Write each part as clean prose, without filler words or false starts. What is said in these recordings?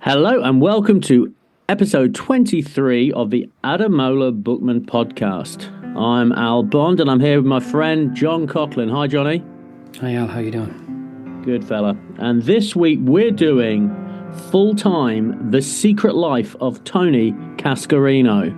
Hello and welcome to episode 23 of the Adamola Bookman podcast. I'm Al Bond and I'm here with my friend John Coughlin. Hi, Johnny. Hi, Al. How you doing? Good fella. And this week we're doing full-time The Secret Life of Tony Cascarino.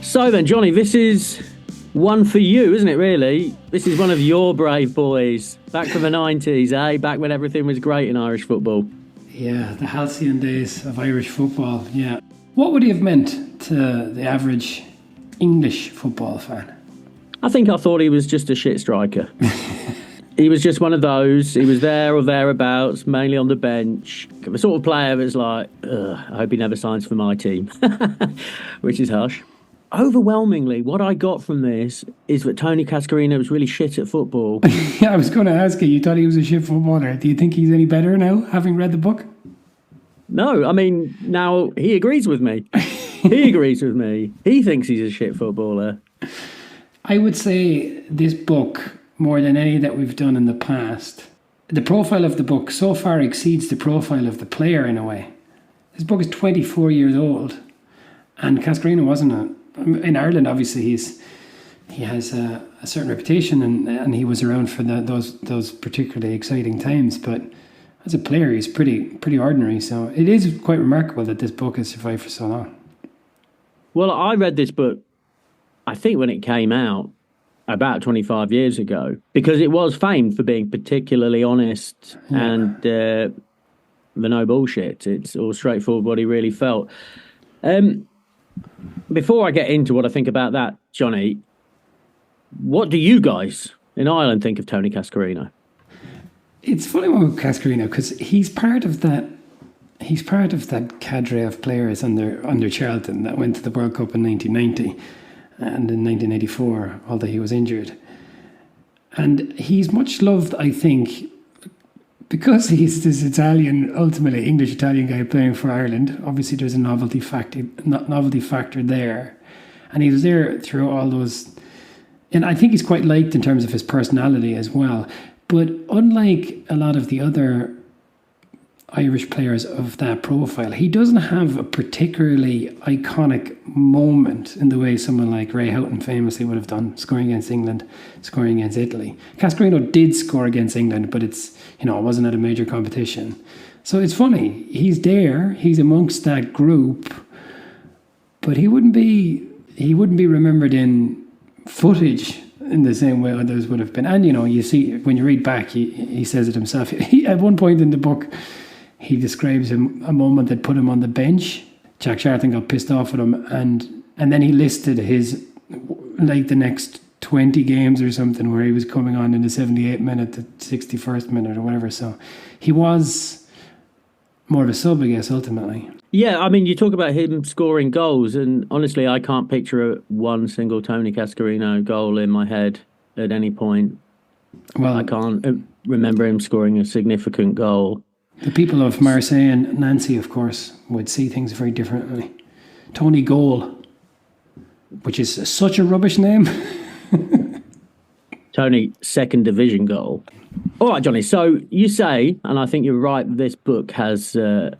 So then, Johnny, this is one for you, isn't it, really? This is one of your brave boys. Back from the 90s, eh? Back when everything was great in Irish football. Yeah, the halcyon days of Irish football, yeah. What would he have meant to the average English football fan? I thought he was just a shit striker. He was just one of those. He was there or thereabouts, mainly on the bench. The sort of player that's like, I hope he never signs for my team, which is harsh. Overwhelmingly, what I got from this is that Tony Cascarino was really shit at football. Yeah, I was going to ask you thought he was a shit footballer. Do you think he's any better now, having read the book? No, I mean, now he agrees with me. He agrees with me. He thinks he's a shit footballer. I would say this book, more than any that we've done in the past, the profile of the book so far exceeds the profile of the player in a way. This book is 24 years old, and Cascarino wasn't in Ireland, obviously, he has a certain reputation, and he was around for those particularly exciting times. But as a player, he's pretty ordinary. So it is quite remarkable that this book has survived for so long. Well, I read this book, I think, when it came out about 25 years ago, because it was famed for being particularly honest and the no bullshit. It's all straightforward what he really felt. Before I get into what I think about that, Johnny, what do you guys in Ireland think of Tony Cascarino? It's funny about Cascarino because he's part of that cadre of players under Charlton that went to the World Cup in 1990 and in 1984, although he was injured. And he's much loved, I think, because he's this ultimately English-Italian guy playing for Ireland. Obviously, there's a novelty factor there. And he was there through all those. And I think he's quite liked in terms of his personality as well. But unlike a lot of the other Irish players of that profile, he doesn't have a particularly iconic moment in the way someone like Ray Houghton famously would have done, scoring against England, scoring against Italy. Cascarino did score against England, but it wasn't at a major competition. So it's funny, he's there, he's amongst that group, but he wouldn't be remembered in footage in the same way others would have been. And you see when you read back, he says it himself. At one point in the book, he describes a moment that put him on the bench. Jack Charlton got pissed off at him, and then he listed his, like, the next 20 games or something where he was coming on in the 78th minute, the 61st minute or whatever. So he was more of a sub, I guess, ultimately. Yeah, I mean, you talk about him scoring goals, and honestly, I can't picture one single Tony Cascarino goal in my head at any point. Well, I can't remember him scoring a significant goal. The people of Marseille and Nancy, of course, would see things very differently. Tony Goal, which is such a rubbish name. Tony, second division goal. All right, Johnny, so you say, and I think you're right, this book has an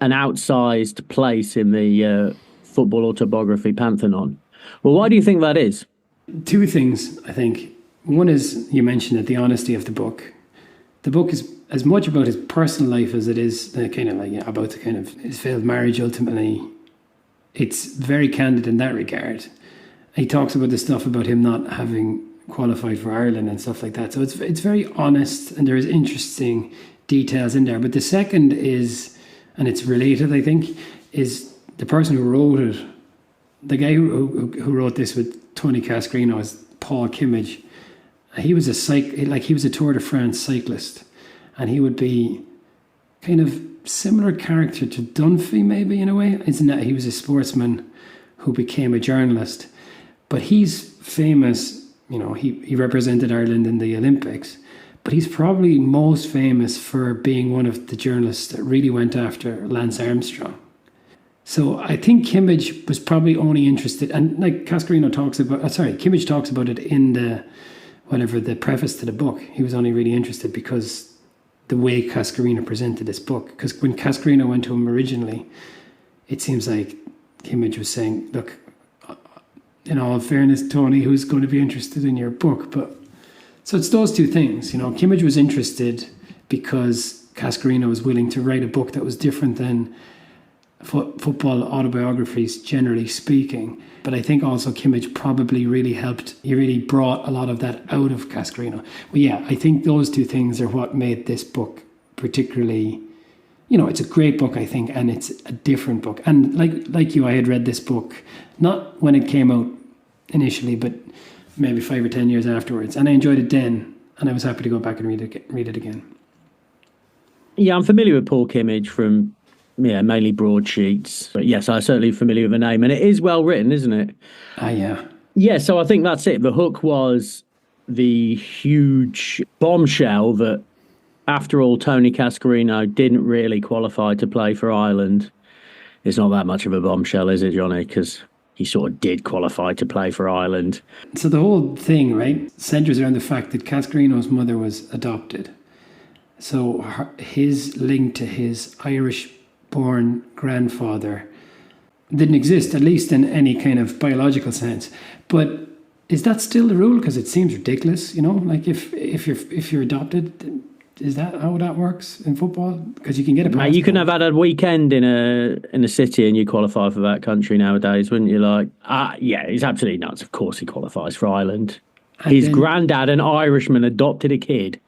outsized place in the football autobiography pantheon. Well, why do you think that is? Two things, I think. One is, you mentioned it, the honesty of the book. The book is as much about his personal life as it is about his failed marriage. Ultimately, it's very candid in that regard. He talks about the stuff about him not having qualified for Ireland and stuff like that. So it's very honest, and there is interesting details in there. But the second is, and it's related, I think, is the person who wrote it. The guy who wrote this with Tony Cascarino is Paul Kimmage. He was he was a Tour de France cyclist, and he would be kind of similar character to Dunphy, maybe, in a way. Isn't that he was a sportsman who became a journalist, but he's famous. He represented Ireland in the Olympics, but he's probably most famous for being one of the journalists that really went after Lance Armstrong. So I think Kimmage was probably only interested, and like Cascarino talks about, Kimmage talks about it in the preface to the book. He was only really interested because the way Cascarino presented this book. Because when Cascarino went to him originally, it seems like Kimmage was saying, look, in all fairness, Tony, who's going to be interested in your book? But so it's those two things. Kimmage was interested because Cascarino was willing to write a book that was different than football autobiographies, generally speaking. But I think also Kimmage probably really helped. He really brought a lot of that out of Cascarino. But yeah, I think those two things are what made this book particularly, it's a great book, I think, and it's a different book. And like you, I had read this book, not when it came out initially, but maybe 5 or 10 years afterwards. And I enjoyed it then, and I was happy to go back and read it again. Yeah, I'm familiar with Paul Kimmage from, mainly broadsheets. But yes, I'm certainly familiar with the name. And it is well written, isn't it? Yeah. Yeah, so I think that's it. The hook was the huge bombshell that, after all, Tony Cascarino didn't really qualify to play for Ireland. It's not that much of a bombshell, is it, Johnny? Because he sort of did qualify to play for Ireland. So the whole thing, right, centres around the fact that Cascarino's mother was adopted. So his link to his Irish-born grandfather didn't exist, at least in any kind of biological sense. But is that still the rule? Because it seems ridiculous, like if you're adopted, is that how that works in football? Because you can get a passport. You can have had a weekend in a city and you qualify for that country nowadays, wouldn't you? Yeah, he's absolutely nuts. Of course he qualifies for Ireland. And his granddad, an Irishman, adopted a kid.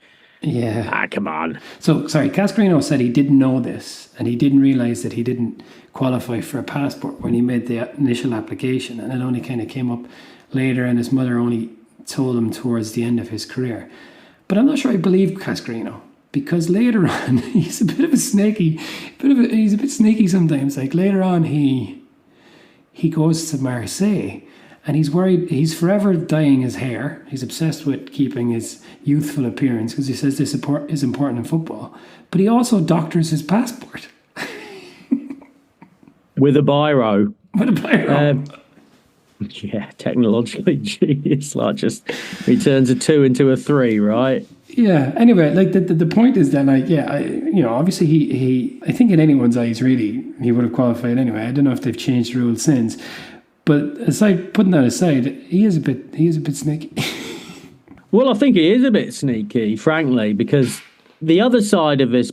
Yeah. Come on. So, sorry, Cascarino said he didn't know this and he didn't realise that he didn't qualify for a passport when he made the initial application, and it only kind of came up later, and his mother only told him towards the end of his career. But I'm not sure I believe Cascarino, because later on he's a bit of a snaky, he's a bit sneaky sometimes. Like later on he goes to Marseille and he's worried, he's forever dyeing his hair. He's obsessed with keeping his youthful appearance because he says this is important in football. But he also doctors his passport. With a biro. With a biro. Yeah, technologically genius. Just he turns a 2 into a 3, right? Yeah. Anyway, the point is that obviously he I think in anyone's eyes really he would have qualified anyway. I don't know if they've changed the rules since, but putting that aside, he is a bit sneaky. Well, I think he is a bit sneaky, frankly, because the other side of this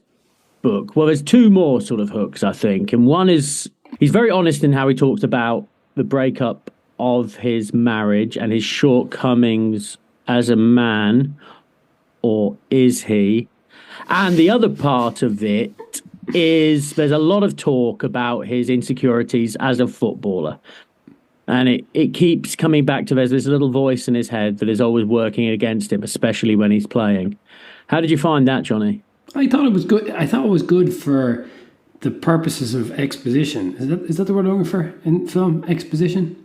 book, well, there's two more sort of hooks, I think, and one is he's very honest in how he talks about the breakup of his marriage and his shortcomings as a man, or is he? And the other part of it is there's a lot of talk about his insecurities as a footballer. And it keeps coming back to there's this little voice in his head that is always working against him, especially when he's playing. How did you find that, Johnny? I thought it was good. I thought it was good for the purposes of exposition. Is that the word I'm looking for in film? Exposition?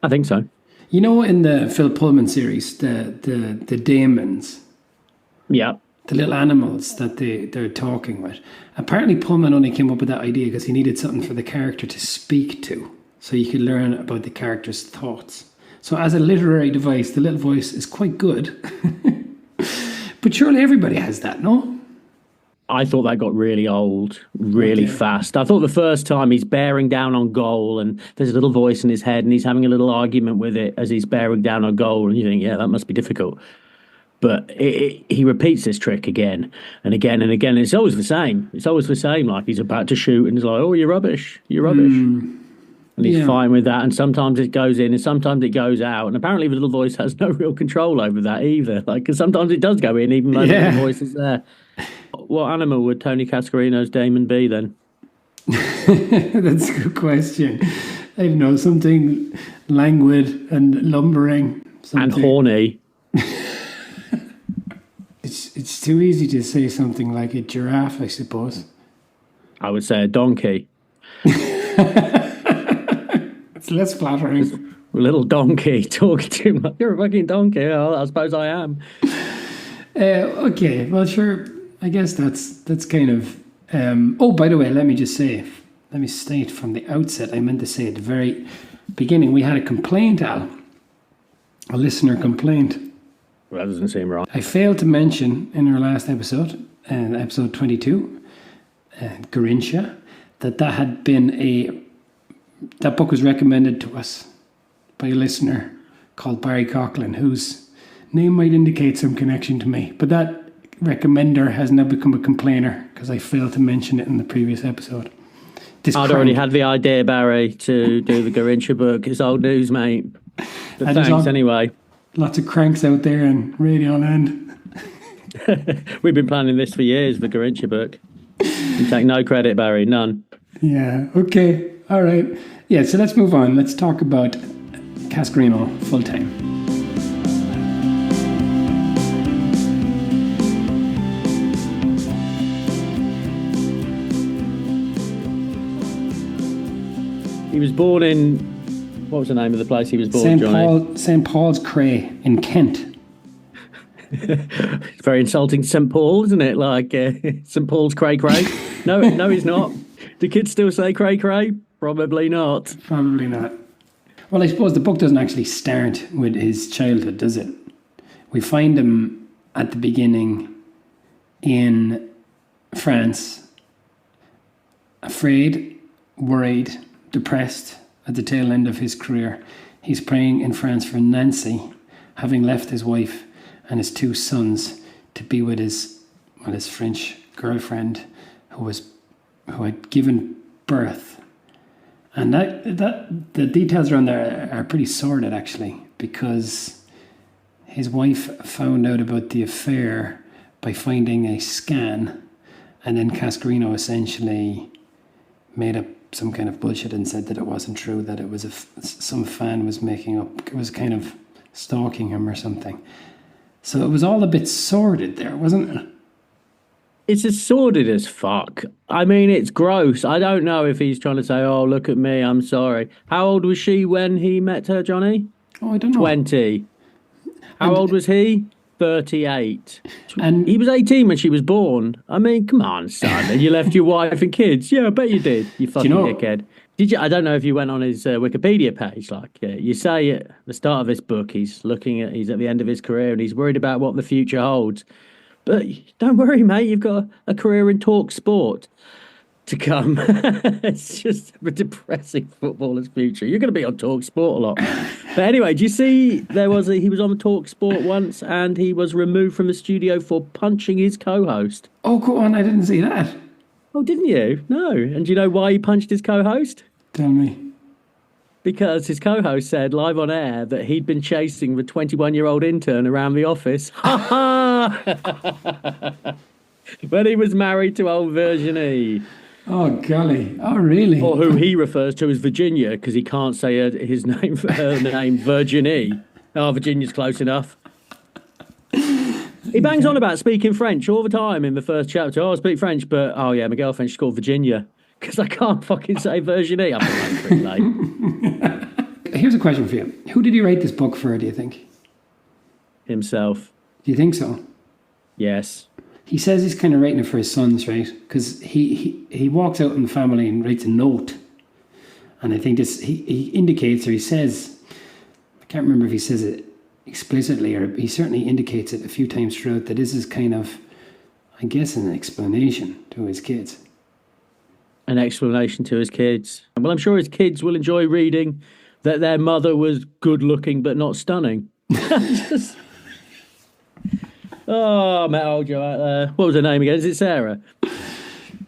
I think so. In the Phil Pullman series, the daemons. Yeah. The little animals that they're talking with. Apparently Pullman only came up with that idea because he needed something for the character to speak to, so you could learn about the character's thoughts. So as a literary device, the little voice is quite good. But surely everybody has that, no? I thought that got really old, really fast. I thought the first time he's bearing down on goal and there's a little voice in his head and he's having a little argument with it as he's bearing down on goal, and you think, yeah, that must be difficult. But he repeats this trick again and again and again. And it's always the same. It's always the same. Like he's about to shoot and he's like, oh, you're rubbish. You're rubbish. And he's fine with that. And sometimes it goes in and sometimes it goes out. And apparently the little voice has no real control over that either. Because sometimes it does go in even though the little voice is there. What animal would Tony Cascarino's daemon be then? That's a good question. I don't know, something languid and lumbering. And horny. It's too easy to say something like a giraffe, I suppose. I would say a donkey. It's less flattering. A little donkey talking to him like, you're a fucking donkey. Well, I suppose I am. Okay, well, sure. I guess that's kind of... oh, by the way, let me just say, let me state from the outset, I meant to say at the very beginning, we had a complaint, Al. A listener complaint. Well, that doesn't seem right. I failed to mention in our last episode, episode 22, Garincha, that had been that book was recommended to us by a listener called Barry Coughlin, whose name might indicate some connection to me. But that recommender has now become a complainer because I failed to mention it in the previous episode. I'd already had the idea, Barry, to do the Garincha book. It's old news, mate. But thanks anyway. Lots of cranks out there in Radio Land. We've been planning this for years, the Garincha book. You take no credit, Barry, none. Yeah, okay, all right. Yeah, so let's move on. Let's talk about Cascarino full-time. He was born in, what was the name of the place he was born, Johnny? St. Paul's Cray in Kent. It's very insulting to St. Paul, isn't it? Like St. Paul's cray. No, he's not. Do kids still say cray? Probably not. Probably not. Well, I suppose the book doesn't actually start with his childhood, does it? We find him at the beginning in France, afraid, worried, depressed at the tail end of his career. He's praying in France for Nancy, having left his wife and his two sons to be with his French girlfriend who had given birth. And that the details around there are pretty sordid, actually, because his wife found out about the affair by finding a scan, and then Cascarino essentially made up some kind of bullshit and said that it wasn't true, that it was some fan was making up, it was kind of stalking him or something. So it was all a bit sordid there, wasn't it? It's as sordid as fuck. I mean, it's gross. I don't know if he's trying to say, oh, look at me, I'm sorry. How old was she when he met her, Johnny? Oh, I don't know. 20. How old was he? 38. And he was 18 when she was born. I mean, come on, son. And you left your wife and kids. Yeah, I bet you did. You fucking dickhead. Did you? I don't know if you went on his Wikipedia page. Like you say at the start of this book, he's at the end of his career and he's worried about what the future holds. But don't worry, mate. You've got a career in talk sport to come. It's just a depressing footballer's future. You're going to be on talk sport a lot. But anyway, do you see he was on talk sport once and he was removed from the studio for punching his co-host. Oh, go on. I didn't see that. Oh, didn't you? No. And do you know why he punched his co-host? Tell me. Because his co-host said live on air that he'd been chasing the 21-year-old intern around the office. Ha ha! When he was married to old Virginie. Oh, golly. Oh, really? Or who he refers to as Virginia, because he can't say her name, Virginie. Oh, Virginia's close enough. He bangs on about speaking French all the time in the first chapter. Oh, I speak French, but, oh yeah, my girlfriend, she's called Virginia. Because I can't fucking say Virginie. I'm pretty late. Here's a question for you. Who did he write this book for, do you think? Himself. Do you think so? Yes. He says he's kind of writing it for his sons, right? Because he walks out in the family and writes a note. And I think this, he indicates, or he says, I can't remember if he says it explicitly, or he certainly indicates it a few times throughout, that this is kind of, I guess, an explanation to his kids. An explanation to his kids. Well, I'm sure his kids will enjoy reading that their mother was good looking but not stunning. Oh, I met old Joe out there. What was her name again? Is it Sarah?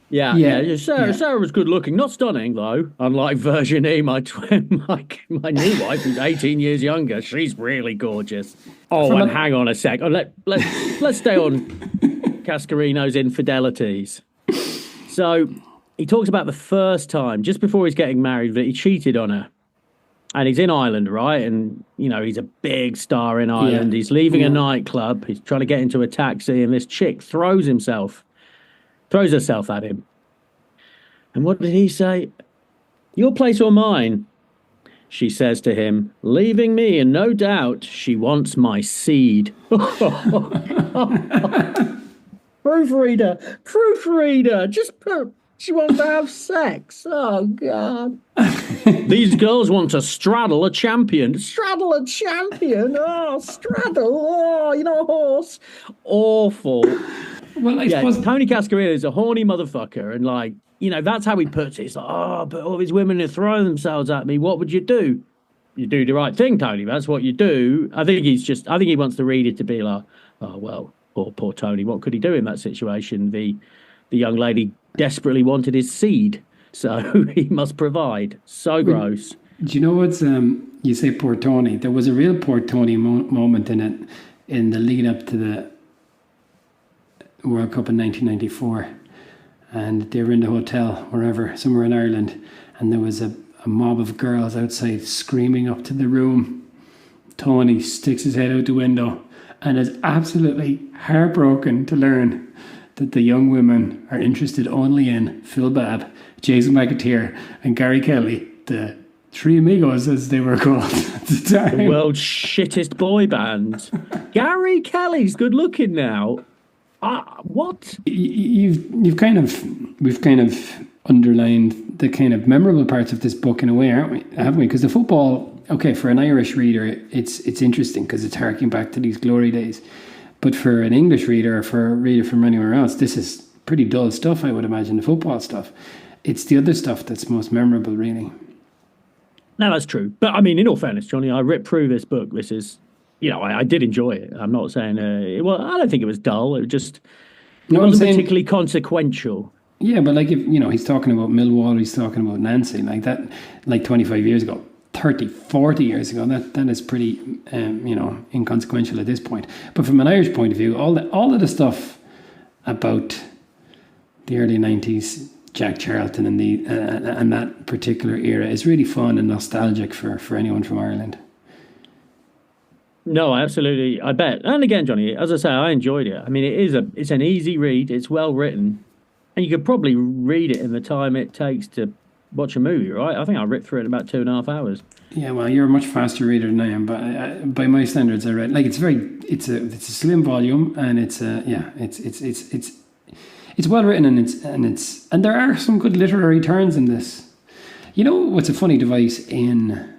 Yeah. Sarah was good looking, not stunning though. Unlike Virginie, my new wife, who's 18 years younger. She's really gorgeous. Oh, and hang on a sec. Oh, let's stay on Cascarino's infidelities. So he talks about the first time, just before he's getting married, that he cheated on her. And he's in Ireland, right? And, you know, he's a big star in Ireland. Yeah. He's leaving a nightclub. He's trying to get into a taxi, and this chick throws herself at him. And what did he say? Your place or mine? She says to him, leaving me, and no doubt she wants my seed. Proofreader, just She wants to have sex. Oh, God. These girls want to straddle a champion. Straddle a champion? Oh, straddle. Oh, a horse. Awful. Well, I suppose Tony Cascarino is a horny motherfucker. And, that's how he puts it. It's like, oh, but all these women are throwing themselves at me. What would you do? You do the right thing, Tony. That's what you do. I think he wants the reader to be like, oh, well, poor Tony. What could he do in that situation? The young lady desperately wanted his seed, so he must provide. So gross. Do you know what's, you say poor Tony. There was a real poor Tony moment in it, in the lead up to the World Cup in 1994. And they were in the hotel, wherever, somewhere in Ireland. And there was a mob of girls outside screaming up to the room. Tony sticks his head out the window and is absolutely heartbroken to learn that the young women are interested only in Phil Babb, Jason McAteer, and Gary Kelly, the three amigos as they were called at the time. The world's shittest boy band. Gary Kelly's good looking now. What? We've kind of underlined the kind of memorable parts of this book in a way, haven't we? Because the football, okay, for an Irish reader, it's interesting because it's harking back to these glory days. But for an English reader or for a reader from anywhere else, this is pretty dull stuff, I would imagine, the football stuff. It's the other stuff that's most memorable, really. No, that's true. But I mean, in all fairness, Johnny, I ripped through this book. This is, I did enjoy it. I'm not saying, I don't think it was dull. It just wasn't particularly consequential. Yeah, but like, if he's talking about Millwall, he's talking about Nancy, like that, like 25 years ago. 30, 40 years ago, that is pretty, inconsequential at this point. But from an Irish point of view, all of the stuff about the early 90s, Jack Charlton and that particular era is really fun and nostalgic for anyone from Ireland. No, absolutely, I bet. And again, Johnny, as I say, I enjoyed it. I mean, it's an easy read. It's well written, and you could probably read it in the time it takes to watch a movie, right? I think I ripped through it in about 2.5 hours. Yeah, well, you're a much faster reader than I am, but by my standards, I read it's a slim volume, and it's well written, and there are some good literary turns in this. You know what's a funny device in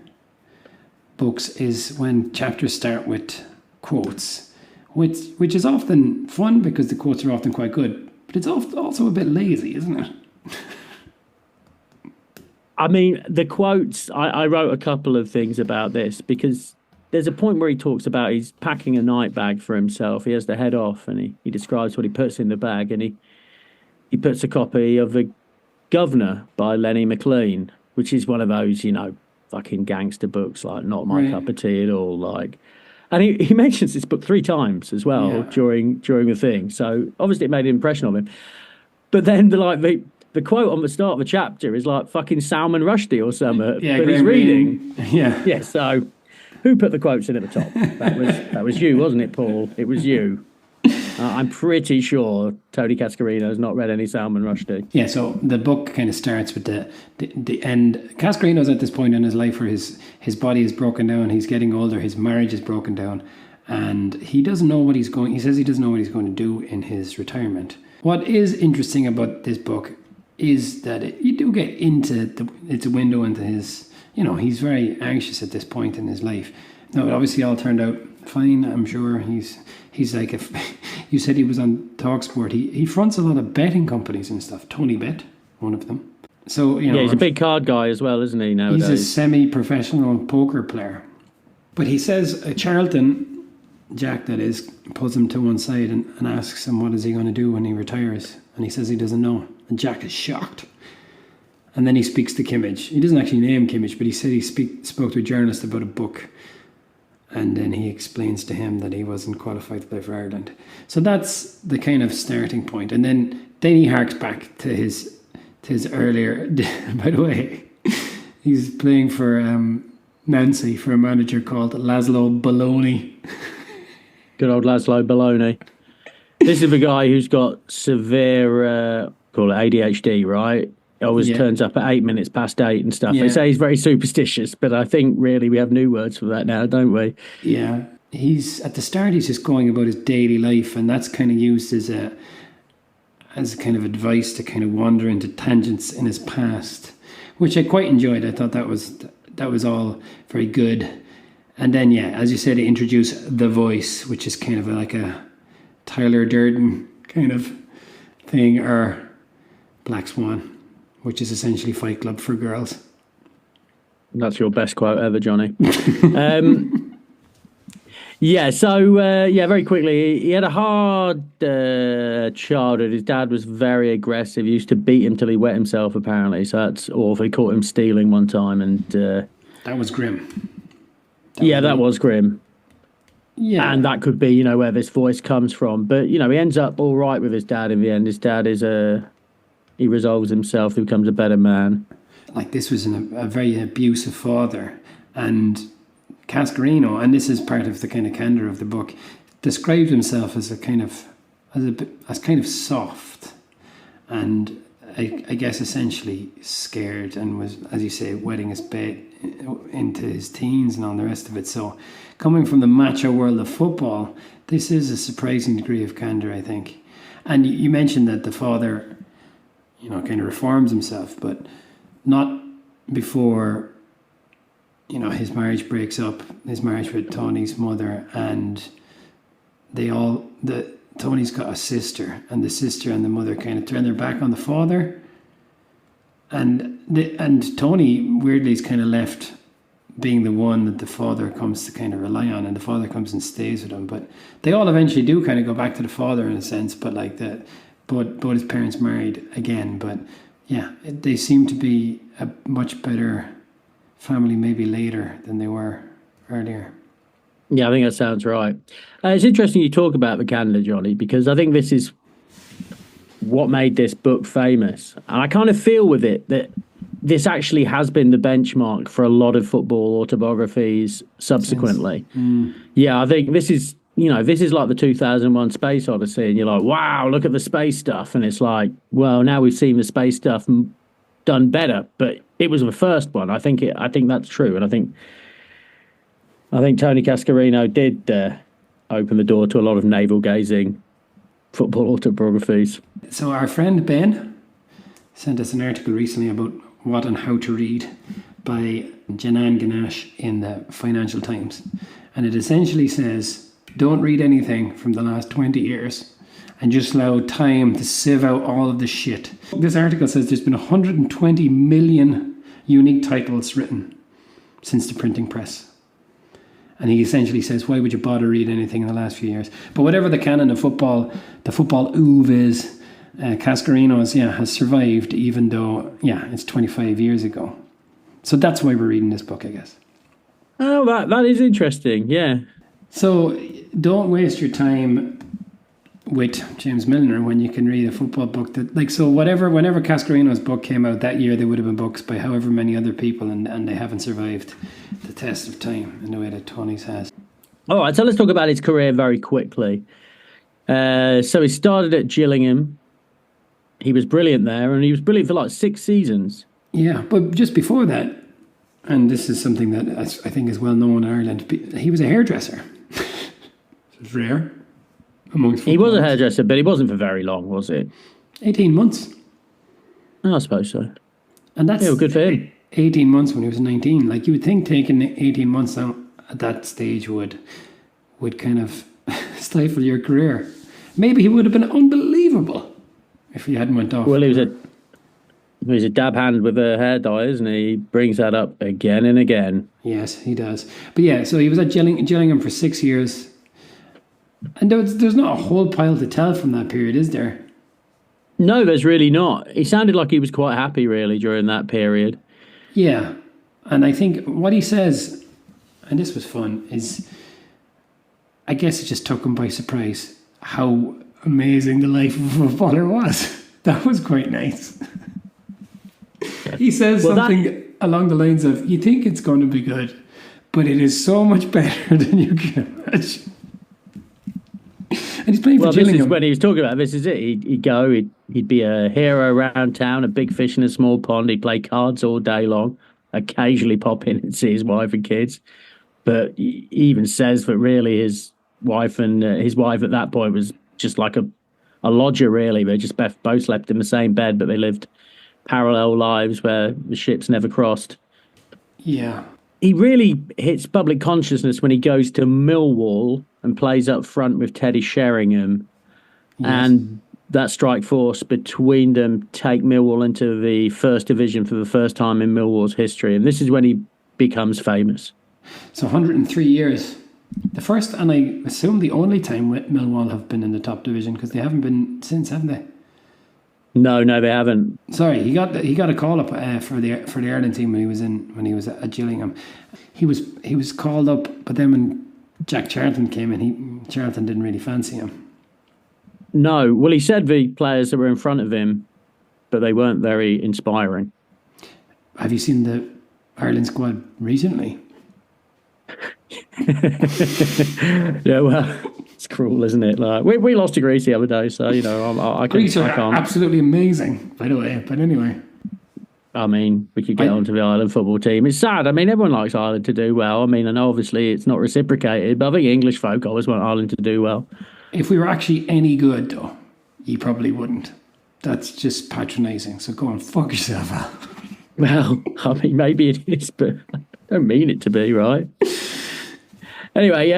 books is when chapters start with quotes, which is often fun because the quotes are often quite good, but it's also a bit lazy, isn't it? I mean, the quotes, I wrote a couple of things about this because there's a point where he talks about he's packing a night bag for himself. He has to head off, and he describes what he puts in the bag, and he puts a copy of The Governor by Lenny McLean, which is one of those, fucking gangster books, like not my cup of tea at all. Like, and he mentions this book 3 times as well during the thing. So obviously it made an impression on him. But then the quote on the start of the chapter is like fucking Salman Rushdie or something. Yeah, but he's reading. Yeah. Yeah, so who put the quotes in at the top? That was you, wasn't it, Paul? It was you. I'm pretty sure Tony Cascarino has not read any Salman Rushdie. Yeah, so the book kind of starts with the end. Cascarino's at this point in his life where his body is broken down, he's getting older, his marriage is broken down, and he doesn't know what he says he doesn't know what he's going to do in his retirement. What is interesting about this book is that you do get it's a window into his, he's very anxious at this point in his life. Now, it obviously all turned out fine, I'm sure. He's like, if you said he was on TalkSport, he fronts a lot of betting companies and stuff. Tony Bet, one of them. So, he's a big card guy as well, isn't he, nowadays? He's a semi-professional poker player. But he says, Charlton, Jack that is, pulls him to one side and asks him what is he going to do when he retires. And he says he doesn't know. And Jack is shocked. And then he speaks to Kimmage. He doesn't actually name Kimmage, but he said he spoke to a journalist about a book. And then he explains to him that he wasn't qualified to play for Ireland. So that's the kind of starting point. And then he harks back to his earlier... By the way, he's playing for Nancy for a manager called Laszlo Baloney. Good old Laszlo Baloney. This is the guy who's got severe, call it ADHD, right? Always turns up at 8 minutes past 8 and stuff. Yeah. They say he's very superstitious, but I think really we have new words for that now, don't we? Yeah. At the start, he's just going about his daily life, and that's kind of used as as kind of advice to kind of wander into tangents in his past, which I quite enjoyed. I thought that was all very good. And then, yeah, as you said, he introduced The Voice, which is kind of like a Tyler Durden kind of thing, or Black Swan, which is essentially Fight Club for girls. That's your best quote ever, Johnny. Yeah, so, very quickly, he had a hard childhood. His dad was very aggressive. He used to beat him till he wet himself, apparently. So that's awful. He caught him stealing one time. And that was grim. That was grim. Yeah. And that could be, where this voice comes from. But, he ends up all right with his dad in the end. His dad he resolves himself. He becomes a better man. Like, this was a very abusive father. And Cascarino, and this is part of the kind of candor of the book, described himself as kind of soft, and I guess essentially scared, and was, as you say, wetting his bed into his teens and all the rest of it. So, coming from the macho world of football, this is a surprising degree of candor, I think. And you mentioned that the father, kind of reforms himself, but not before his marriage breaks up, his marriage with Tony's mother, and Tony's got a sister, and the sister and the mother kind of turn their back on the father, and Tony weirdly is kind of left being the one that the father comes to kind of rely on, and the father comes and stays with him. But they all eventually do kind of go back to the father in a sense, but both his parents married again. But yeah, they seem to be a much better family maybe later than they were earlier. Yeah, I think that sounds right. It's interesting you talk about the candor, Johnny, because I think this is what made this book famous. And I kind of feel with it that this actually has been the benchmark for a lot of football autobiographies subsequently. Yeah, I think this is like the 2001 Space Odyssey, and you're like, wow, look at the space stuff. And it's like, well, now we've seen the space stuff done better, but it was the first one. I think that's true, and I think Tony Cascarino did open the door to a lot of navel-gazing football autobiographies. So our friend Ben sent us an article recently about what and how to read by Janan Ganache in the Financial Times, and it essentially says, don't read anything from the last 20 years. And just allow time to sieve out all of the shit. This article says there's been 120 million unique titles written since the printing press. And he essentially says, why would you bother reading anything in the last few years? But whatever the canon of football, the football oeuvre is, Cascarino's, has survived, even though, it's 25 years ago. So that's why we're reading this book, I guess. Oh, that is interesting, yeah. So don't waste your time with James Milner when you can read a football book whenever Cascarino's book came out that year, there would have been books by however many other people, and they haven't survived the test of time in the way that Tony's has. All right, so let's talk about his career very quickly. So he started at Gillingham. He was brilliant there, and he was brilliant for like 6 seasons. Yeah, but just before that, and this is something that I think is well known in Ireland, he was a hairdresser. It's rare. He was a hairdresser, but he wasn't for very long, was it? 18 months. I suppose so. And that's good for him. 18 months when he was 19. Like, you would think taking 18 months out at that stage would kind of stifle your career. Maybe he would have been unbelievable if he hadn't went off. Well, he's a dab hand with a hair dye, isn't he? He brings that up again and again. Yes, he does. But yeah, so he was at Gillingham for 6 years. And there's not a whole pile to tell from that period, is there? No, there's really not. He sounded like he was quite happy, really, during that period. Yeah. And I think what he says, and this was fun, is I guess it just took him by surprise how amazing the life of a footballer was. That was quite nice. He says something along the lines of, you think it's going to be good, but it is so much better than you can imagine. And he's playing for Gillingham. This is when he was talking about this. Is it? He'd be a hero around town, a big fish in a small pond. He'd play cards all day long. Occasionally pop in and see his wife and kids. But he even says that really his wife at that point was just like a a lodger, really. They just both slept in the same bed, but they lived parallel lives where the ships never crossed. Yeah. He really hits public consciousness when he goes to Millwall and plays up front with Teddy Sheringham. Yes. And that strike force between them take Millwall into the first division for the first time in Millwall's history. And this is when he becomes famous. So 103 years. The first, and I assume the only time Millwall have been in the top division, because they haven't been since, haven't they? No, they haven't. Sorry, he got a call up for the Ireland team when he was at Gillingham. He was called up, but then when Jack Charlton came in, Charlton didn't really fancy him. No, well, he said the players that were in front of him, but they weren't very inspiring. Have you seen the Ireland squad recently? Yeah, well, it's cruel, isn't it? Like we lost to Greece the other day, so Greece are absolutely amazing, by the way. But anyway, I mean, we could get onto the Ireland football team. It's sad. I mean, everyone likes Ireland to do well. I mean, and obviously it's not reciprocated, but I think English folk always want Ireland to do well. If we were actually any good, though, you probably wouldn't. That's just patronising. So go and fuck yourself out. Well, I mean, maybe it is, but I don't mean it to be, right? Anyway,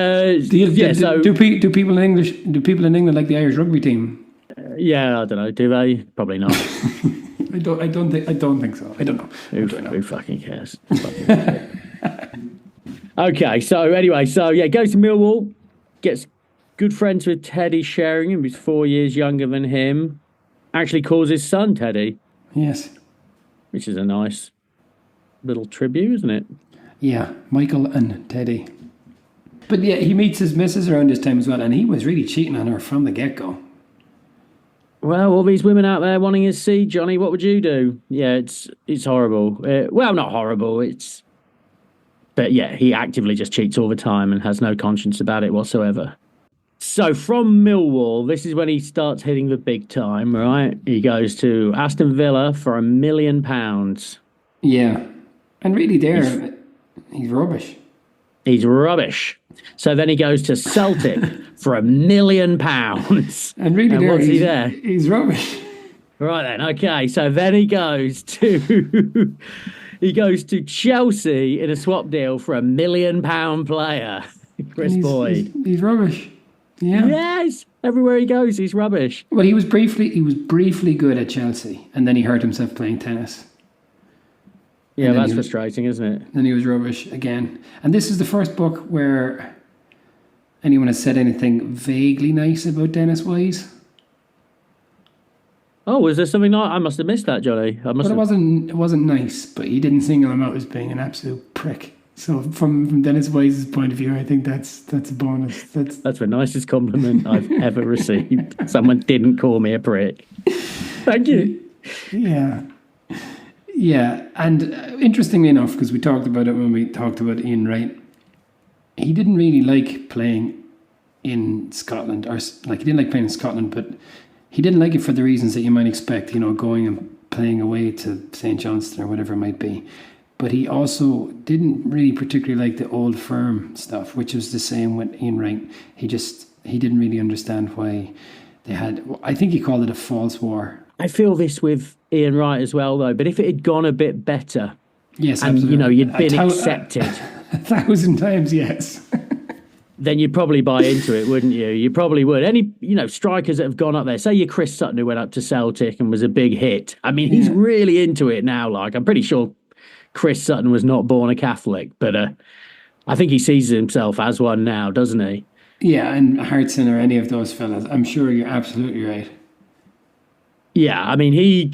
do people in England like the Irish rugby team? Yeah, I don't know. Do they? Probably not. I don't think so. I don't know. Who fucking cares? Okay, so anyway, goes to Millwall, gets good friends with Teddy Sheringham, who's 4 years younger than him. Actually calls his son Teddy. Yes. Which is a nice little tribute, isn't it? Yeah, Michael and Teddy. But yeah, he meets his missus around this time as well, and he was really cheating on her from the get-go. Well, all these women out there wanting his seed, Johnny, what would you do? Yeah, it's horrible. Well, not horrible, but yeah, he actively just cheats all the time and has no conscience about it whatsoever. So from Millwall, this is when he starts hitting the big time, right? He goes to Aston Villa for £1 million. Yeah. And really he's rubbish. He's rubbish. So then he goes to Celtic for £1 million. And really what's he there? He's rubbish. Right then, okay. So then he goes to Chelsea in a swap deal for £1 million player, Chris Boyd. He's rubbish. Yeah. Yes. Everywhere he goes, he's rubbish. Well, he was briefly good at Chelsea, and then he hurt himself playing tennis. Yeah, that's frustrating, isn't it? Then he was rubbish again. And this is the first book where anyone has said anything vaguely nice about Dennis Wise. Oh, was there something I must have missed that, Johnny? It wasn't nice, but he didn't single him out as being an absolute prick. So from Dennis Wise's point of view, I think that's a bonus. That's the nicest compliment I've ever received. Someone didn't call me a prick. Thank you. Yeah. Yeah, and interestingly enough, because we talked about it when we talked about Ian Wright, he didn't really like playing in Scotland, he didn't like playing in Scotland, but he didn't like it for the reasons that you might expect, going and playing away to St. Johnstone or whatever it might be. But he also didn't really particularly like the old firm stuff, which was the same with Ian Wright. He didn't really understand why they had, I think he called it a false war. I feel this with Ian Wright as well, though. But if it had gone a bit better, yes, and absolutely. You'd been accepted 1,000 times, yes, then you'd probably buy into it, wouldn't you? You probably would. Any strikers that have gone up there, say you're Chris Sutton, who went up to Celtic and was a big hit. I mean, he's really into it now. Like, I'm pretty sure Chris Sutton was not born a Catholic, but I think he sees himself as one now, doesn't he? Yeah, and Hartson or any of those fellas, I'm sure you're absolutely right. Yeah, I mean, he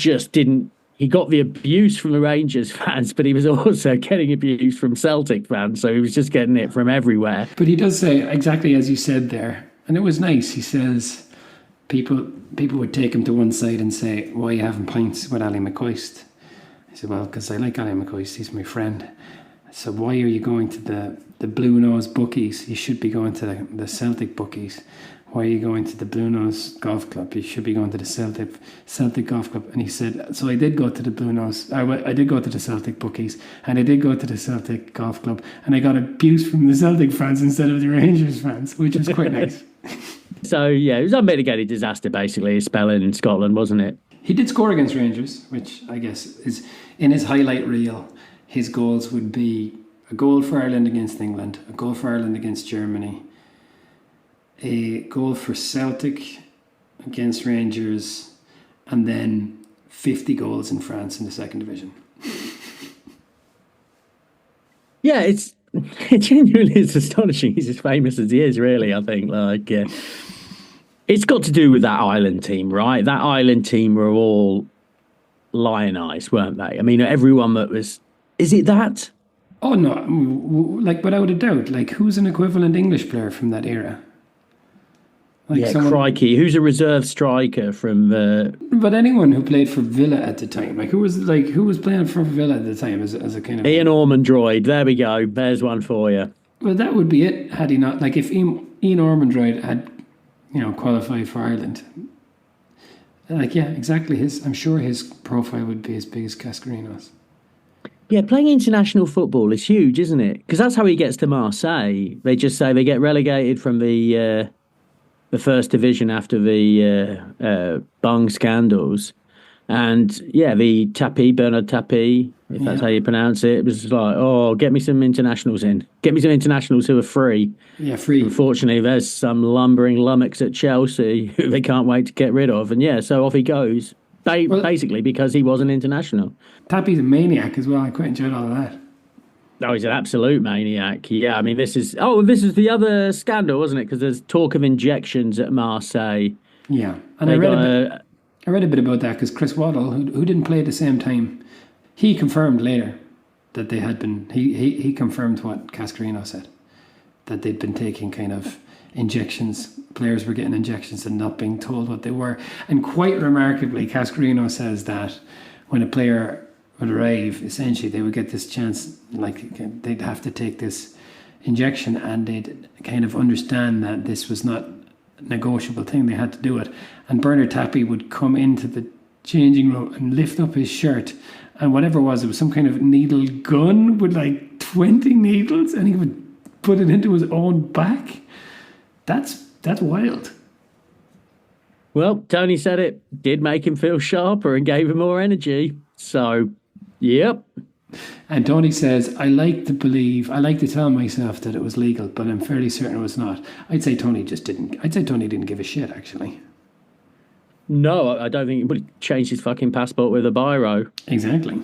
got the abuse from the Rangers fans, but he was also getting abuse from Celtic fans, so he was just getting it from everywhere. But he does say exactly as you said there, and it was nice. He says people would take him to one side and say, "Why are you having pints with Ali McCoist?" I said, "Well, because I like Ali McCoist, he's my friend." I said, "Why are you going to the Blue Nose bookies? You should be going to the Celtic bookies. Why are you going to the Blue Nose Golf Club? You should be going to the Celtic Golf Club." And he said, "So I did go to the Blue Nose. I did go to the Celtic bookies, and I did go to the Celtic Golf Club, and I got abuse from the Celtic fans instead of the Rangers fans, which was quite nice." So, yeah, it was unmitigated disaster, basically, his spelling in Scotland, wasn't it? He did score against Rangers, which I guess is in his highlight reel. His goals would be a goal for Ireland against England, a goal for Ireland against Germany, a goal for Celtic against Rangers, and then 50 goals in France in the second division. Yeah, it genuinely is astonishing. He's as famous as he is, really, I think. It's got to do with that Ireland team, right? That Ireland team were all lionised, weren't they? I mean, everyone that was... Is it that? Oh, no, like, without a doubt. Like, who's an equivalent English player from that era? Like Crikey. Who's a reserve striker from the... But anyone who played for Villa at the time, who was playing for Villa at the time as a kind of... Ian Ormondroyd. There we go. There's one for you. Well, that would be it, had he not... Like, if Ian Ormondroyd had, qualified for Ireland... Like, yeah, exactly. I'm sure his profile would be as big as Cascarino's. Yeah, playing international football is huge, isn't it? Because that's how he gets to Marseille. They just say they get relegated from the first division after the Bung scandals. And, yeah, Bernard Tapie, if that's how you pronounce it, was like, oh, get me some internationals in. Get me some internationals who are free. Yeah, free. Unfortunately, there's some lumbering lummox at Chelsea who they can't wait to get rid of. And, yeah, so off he goes. Basically because he was an international. Tapie's a maniac as well. I quite enjoyed all of that. Oh, he's an absolute maniac. Yeah, I mean, this is the other scandal, wasn't it? Because there's talk of injections at Marseille. Yeah, and I read a bit about that because Chris Waddle, who didn't play at the same time, he confirmed later that they had been... He confirmed what Cascarino said, that they'd been taking kind of injections. Players were getting injections and not being told what they were. And quite remarkably, Cascarino says that when a player would arrive, essentially they would get this chance, like they'd have to take this injection and they'd kind of understand that this was not a negotiable thing, they had to do it. And Bernard Tapie would come into the changing room and lift up his shirt, and whatever it was some kind of needle gun with like 20 needles, and he would put it into his own back. That's wild. Well, Tony said it did make him feel sharper and gave him more energy. So, yep. And Tony says, I like to tell myself that it was legal, but I'm fairly certain it was not. I'd say Tony didn't give a shit, actually. No, I don't think he would have changed his fucking passport with a biro. Exactly.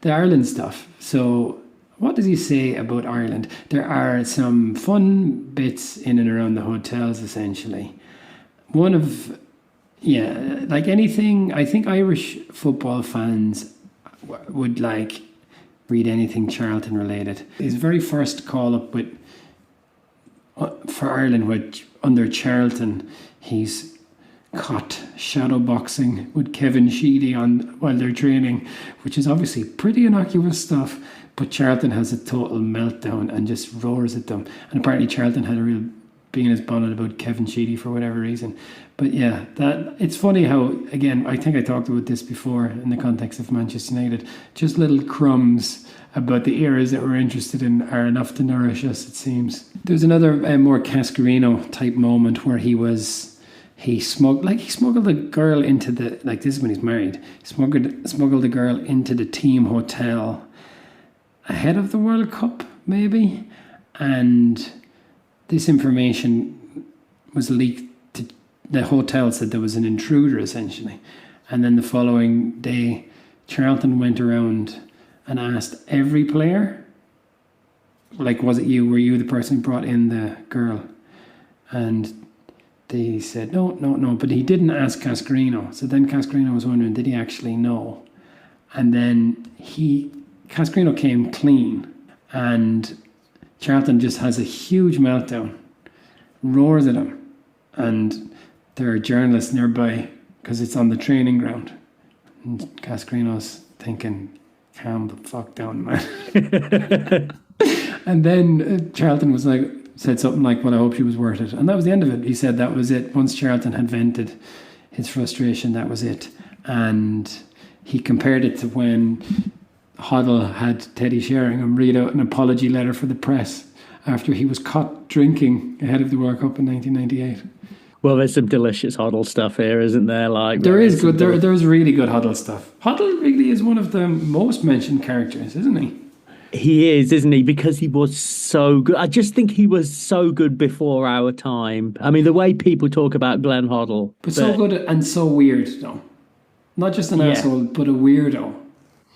The Ireland stuff. So, what does he say about Ireland? There are some fun bits in and around the hotels, essentially. Like anything, I think Irish football fans would like read anything Charlton related. His very first call up for Ireland, which under Charlton, he's caught shadow boxing with Kevin Sheedy while they're training, which is obviously pretty innocuous stuff. But Charlton has a total meltdown and just roars at them. And apparently Charlton had a real bee in his bonnet about Kevin Sheedy for whatever reason. But yeah, it's funny how, again, I think I talked about this before in the context of Manchester United, just little crumbs about the eras that we're interested in are enough to nourish us, it seems. There's another more Cascarino type moment where he smuggled a girl into the, like this is when he's married, smuggled a girl into the team hotel ahead of the World Cup, maybe, and this information was leaked to the hotel, said there was an intruder, essentially. And then the following day, Charlton went around and asked every player, like, were you the person who brought in the girl? And they said, no, but he didn't ask Cascarino. So then Cascarino was wondering, did he actually know? And then Cascarino came clean, and Charlton just has a huge meltdown, roars at him, and there are journalists nearby because it's on the training ground. And Cascarino's thinking, calm the fuck down, man. And then Charlton said something like, well, I hope she was worth it. And that was the end of it. He said that was it. Once Charlton had vented his frustration, that was it. And he compared it to when Hoddle had Teddy Sheringham read out an apology letter for the press after he was caught drinking ahead of the World Cup in 1998. Well, there's some delicious Hoddle stuff here, isn't there? Like There is good. There's really good Hoddle stuff. Hoddle really is one of the most mentioned characters, isn't he? He is, isn't he? Because he was so good. I just think he was so good before our time. I mean, the way people talk about Glenn Hoddle. But so good and so weird, though. Not just an asshole, but a weirdo.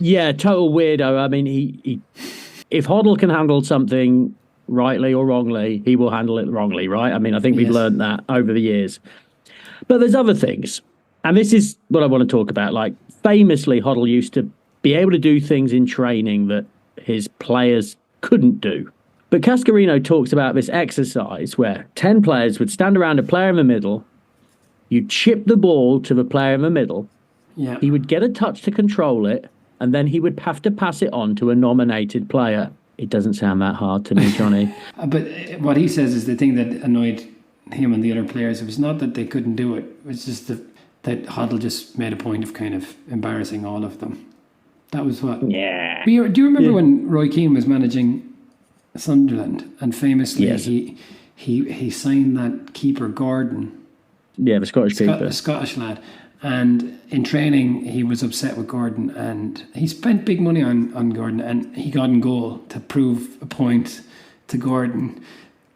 Yeah, total weirdo. I mean, he if Hoddle can handle something rightly or wrongly, he will handle it wrongly, right? I mean, I think we've learned that over the years. But there's other things. And this is what I want to talk about. Like, famously, Hoddle used to be able to do things in training that his players couldn't do. But Cascarino talks about this exercise where 10 players would stand around a player in the middle. You'd chip the ball to the player in the middle. Yeah. He would get a touch to control it, and then he would have to pass it on to a nominated player. It doesn't sound that hard to me, Johnny. But what he says is the thing that annoyed him and the other players. It was not that they couldn't do it. It was just that Hoddle just made a point of kind of embarrassing all of them. That was what. Yeah. Do you remember when Roy Keane was managing Sunderland, and famously he signed that keeper Gordon? Yeah, the Scottish keeper. The Scottish lad. And in training, he was upset with Gordon, and he spent big money on Gordon, and he got in goal to prove a point to Gordon,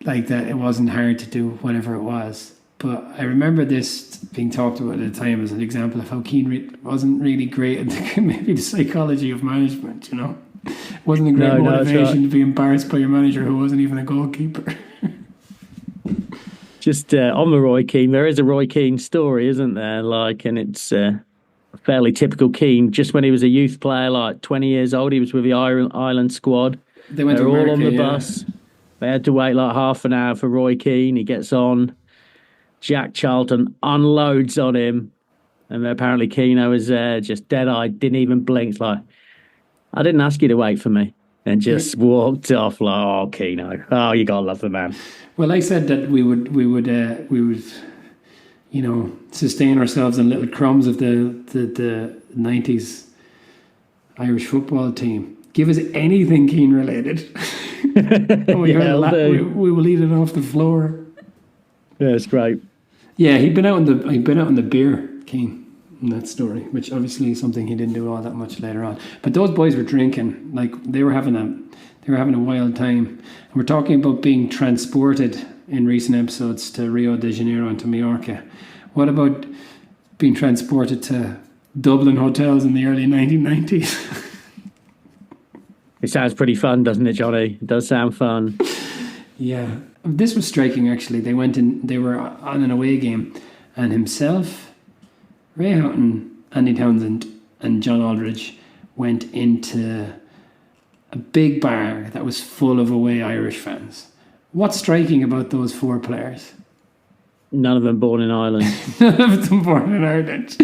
like that it wasn't hard to do whatever it was. But I remember this being talked about at the time as an example of how Keane wasn't really great at maybe the psychology of management, you know. It wasn't a great motivation to be embarrassed by your manager who wasn't even a goalkeeper. Just on the Roy Keane, there is a Roy Keane story, isn't there? Like, and it's fairly typical Keane. Just when he was a youth player, like 20 years old, he was with the Ireland squad. They went to all America, on the bus. They had to wait like half an hour for Roy Keane. He gets on. Jack Charlton unloads on him. And apparently Keano was there, just dead-eyed, didn't even blink. It's like, I didn't ask you to wait for me. And just walked off like, oh, Keano. Oh, you got to love the man. Well, I said that we would, you know, sustain ourselves on little crumbs of the 90s Irish football team. Give us anything Keane related. we will eat it off the floor. Yeah, it's great. Yeah, he'd been out on the beer, Keane, in that story, which obviously is something he didn't do all that much later on. But those boys were drinking, like they were having a wild time. And we're talking about being transported in recent episodes to Rio de Janeiro and to Mallorca. What about being transported to Dublin hotels in the early 1990s? It sounds pretty fun, doesn't it, Johnny? It does sound fun. Yeah. This was striking, actually. They were on an away game, and himself, Ray Houghton, Andy Townsend, and John Aldridge went into a big bar that was full of away Irish fans. What's striking about those four players? None of them born in Ireland. None of them born in Ireland.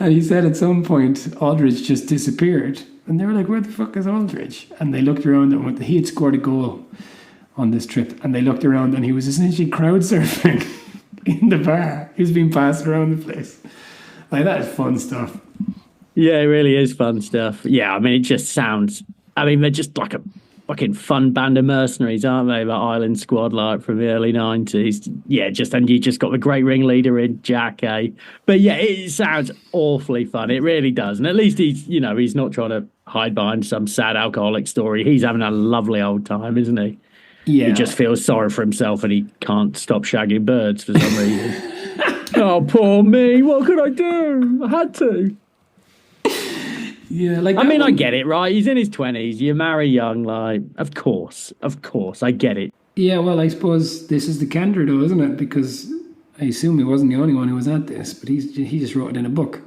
And he said at some point, Aldridge just disappeared. And they were like, where the fuck is Aldridge? And they looked around and he had scored a goal on this trip. And they looked around and he was essentially crowd surfing in the bar. He was being passed around the place. Like, that is fun stuff. Yeah, it really is fun stuff. Yeah, I mean, it just sounds... I mean, they're just like a fucking fun band of mercenaries, aren't they? That Ireland squad, like, from the early 90s. Yeah, and you just got the great ringleader in Jack, eh? But yeah, it sounds awfully fun. It really does. And at least he's not trying to hide behind some sad alcoholic story. He's having a lovely old time, isn't he? Yeah. He just feels sorry for himself and he can't stop shagging birds for some reason. Oh, poor me. What could I do? I had to. Yeah, like I mean, I get it, right? He's in his 20s. You marry young, like, of course, I get it. Yeah, well, I suppose this is the candor, though, isn't it? Because I assume he wasn't the only one who was at this, but he just wrote it in a book.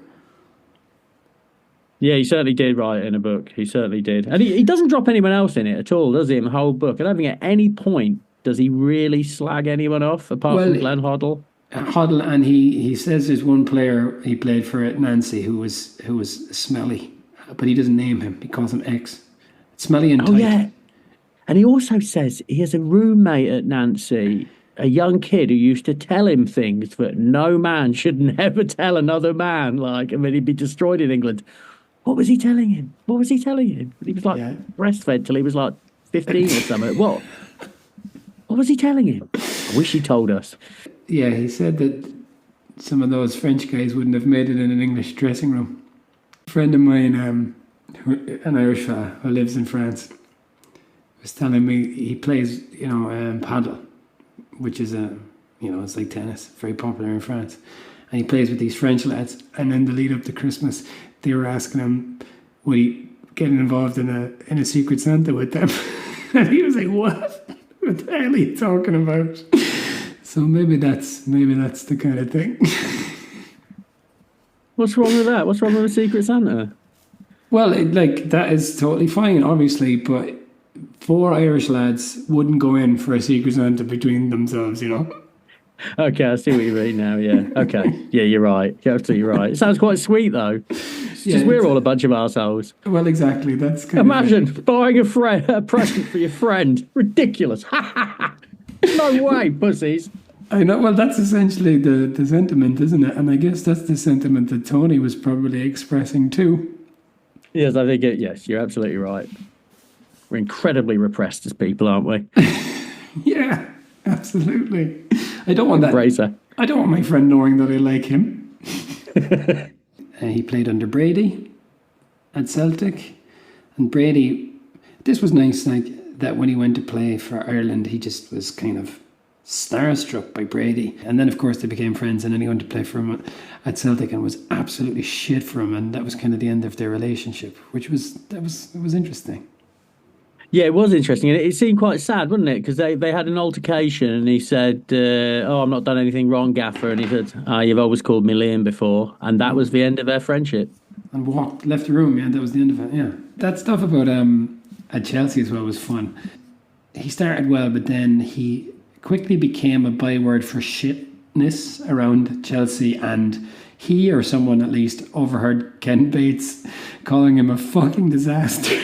Yeah, he certainly did write it in a book. He certainly did. And he doesn't drop anyone else in it at all, does he, in the whole book? I don't think at any point does he really slag anyone off, apart from Glenn Hoddle. Hoddle, and he says there's one player he played for at Nancy who was smelly. But he doesn't name him. He calls him X. Smelly and tight. Oh, yeah. And he also says he has a roommate at Nancy, a young kid who used to tell him things that no man should never tell another man. Like, I mean, he'd be destroyed in England. What was he telling him? He was like breastfed till he was like 15 or something. What was he telling him? I wish he told us. Yeah, he said that some of those French guys wouldn't have made it in an English dressing room. A friend of mine, an Irish fella who lives in France, was telling me he plays, paddle, which is it's like tennis, very popular in France. And he plays with these French lads. And in the lead up to Christmas, they were asking him, would he get involved in a Secret Santa with them? And he was like, what? What the hell are you talking about? So maybe that's the kind of thing. What's wrong with that? What's wrong with a Secret Santa? Well, that is totally fine, obviously, but 4 Irish lads wouldn't go in for a Secret Santa between themselves, Okay, I see what you mean now, yeah. Okay, yeah, you're right. You're absolutely right. It sounds quite sweet, though. It's just we're all a bunch of arseholes. Well, exactly. That's kind Imagine buying a present for your friend. Ridiculous. No way, pussies. I know. Well, that's essentially the sentiment, isn't it? And I guess that's the sentiment that Tony was probably expressing too. Yes, I think yes, you're absolutely right. We're incredibly repressed as people, aren't we? Yeah, absolutely. I don't want that. Bracer. I don't want my friend knowing that I like him. He played under Brady at Celtic. And Brady, this was nice, like that when he went to play for Ireland, he just was kind of starstruck by Brady. And then, of course, they became friends, and then he went to play for him at Celtic and was absolutely shit for him. And that was kind of the end of their relationship, it was interesting. Yeah, it was interesting. And it seemed quite sad, wasn't it? Because they had an altercation and he said, I've not done anything wrong, Gaffer. And he said, you've always called me Liam before. And that was the end of their friendship. And left the room, yeah, that was the end of it, yeah. That stuff about at Chelsea as well was fun. He started well, but then he quickly became a byword for shitness around Chelsea, and he, or someone at least, overheard Ken Bates calling him a fucking disaster.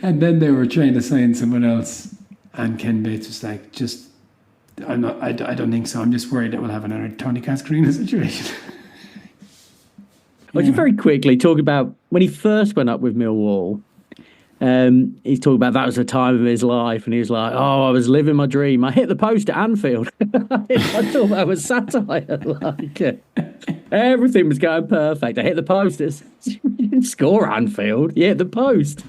And then they were trying to sign someone else, and Ken Bates was like, I don't think so. I'm just worried that we'll have another Tony Cascarino situation. Well, just very quickly talk about when he first went up with Millwall. He's talking about that was the time of his life, and he was like, I was living my dream. I hit the post at Anfield. I thought that was satire. Everything was going perfect. I hit the post. You didn't score at Anfield. You hit the post.